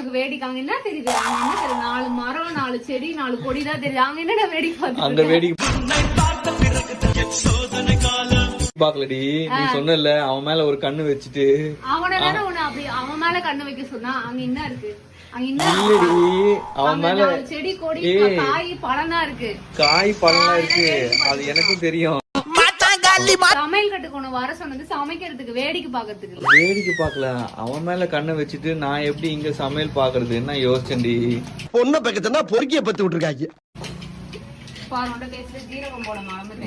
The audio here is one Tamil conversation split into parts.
உனக்கு வேடிக்கை அங்க என்ன தெரியுது? அங்க என்ன தெரியுது? 4 மரம் 4 செடி 4 கொடி தான் தெரியுது. அங்க என்னடா வேடிக்கை அங்க வேடிக்கை பாக்கலடி. நீ சொன்னல அவன் மேல ஒரு கண்ணு வச்சுட்டு அவனதானே உன்னை அப்படி அவன் மேல கண்ணு வைக்க சொன்னா. அங்க என்ன இருக்கு? அங்க என்ன அவன் மேல செடி கொடி காய் பழம் தான் இருக்கு. காய் பழம் இருக்கு, அது எனக்கும் தெரியும். சமையல் கட்டுக்கு ஒண்ணு வர சொன்னது சமைக்கிறதுக்கு, வேடிக்கை பாக்குறதுக்கு. வேடிக்கை பாக்கல, அவன் மேல கண்ணை வச்சுட்டு நான் எப்படி இங்க சமையல் பாக்குறது என்ன யோசிச்சேன்டி. பொண்ணை பக்கத்துனா பொறுக்கிய பத்து விட்டுருக்காங்க.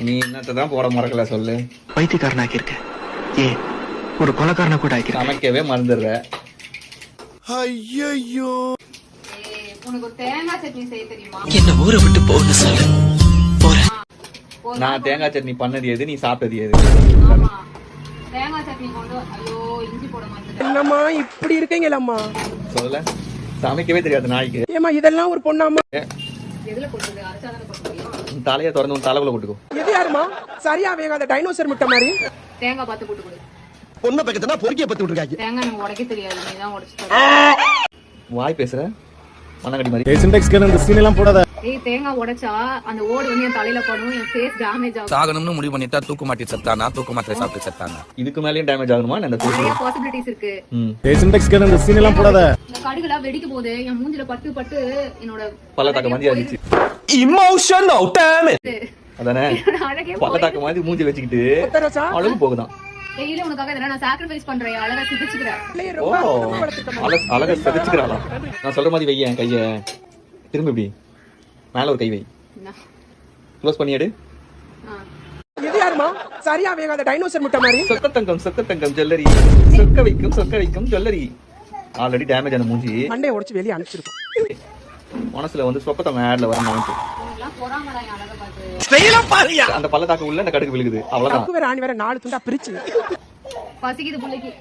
நீ என்னத்தான் போட மறக்கல சொல்லு. பைத்தியக்காரனாக்கி இருக்க, ஏ ஒரு கொலைக்காரனை கூட ஆக்கி சமைக்கவே மறந்துடுற. ஐயோ, உனக்கு ஒரு தேங்காய் சட்னி செய்ய தெரியுமா? என்ன ஊரை விட்டு போன்னு சொல்லு. நான் தேங்காய் சட்னி பண்ணது எது, நீ சாப்பிட்டது எது? தேங்காய் சட்னி கொண்டு ஐயோ இஞ்சி போட மாட்டேன். என்னம்மா இப்படி இருக்கீங்களம்மா? சொல்லல, சமைக்கவே தெரியாது நாய்க்கு. ஏமா இதெல்லாம் ஒரு பொண்ணாமா? எதுல போட்டுது? அரைச்சாதானே போட முடியும். தலையை திறந்து உன் தலைக்குள்ள போட்டுக்கோ. எது யாருமா? சரியா வேகாத டைனோசர் முட்டை மாதிரி. தேங்காய் பார்த்து போட்டு கொடு. பொண்ணை பக்கத்துனா பொறுக்கிய பத்து விட்டுருக்காங்க. தேங்காய் எனக்கு உடைக்க தெரியாது, நீ தான் உடைச்சு தர. வாய் பேசுற மண்ணங்கடி மாதிரி. ஏய், தேங்காய் உடைச்சா அந்த ஓடு வந்து என் தலையில படும், என் ஃபேஸ் டேமேஜ் ஆகும். சாகணும்னு முடிவு பண்ணிட்டா தூக்கு மாட்டி செத்தானா, தூக்கு மாத்திரை சாப்பிட்டு செத்தானா. இதுக்கு மேலயும் டேமேஜ் ஆகணுமா? இந்த நிறைய பாசிபிலிட்டிஸ் இருக்கு. இந்த கடுகுல வெடிக்க போது என் மூஞ்சில பட்டு பட்டு என்னோட பள்ளத்தாக்க மாதிரி ஆயிடுச்சு. இமோஷனல் டேம் அதானே, அழகே பள்ளத்தாக்க மாதிரி மூஞ்சி வச்சுக்கிட்டு அழகு போகுதான். டெய்லி உனக்காக இதெல்லாம் நான் சாக்ரிஃபைஸ் பண்றேன், அழகா சிரிச்சுக்கிறேன். ஓ, அழகா செதுச்சுக்கிறாளா? நான் சொல்ற மாதிரி வையன் கைய திரும்ப இப்படி மேல ஒரு கை வை, க்ளோஸ் பண்ணி எடு. எது யாருமா? சரியா வேகாத டைனோசர் முட்டை மாதிரி. சொக்க தங்கம் ஜுவல்லரி, சொக்க வைக்கும் ஜுவல்லரி. ஆல்ரெடி டேமேஜ் ஆன மூஞ்சி மண்டையை உடைச்சு வெளியே அனுப்பிச்சிருக்கோம். மனசுல வந்து சொக்க தங்கம் ஆட்ல வர மாதிரி இதெல்லாம் பொறாமடா என் அழகை பார்த்து. அந்த பள்ளத்தாக்கு உள்ள அந்த கடுகு விழுகுது, அவ்வளவுதான். வேற ஆணி வேற 4 துண்டா பிரிச்சு பசிக்குது பிள்ளைக்கு.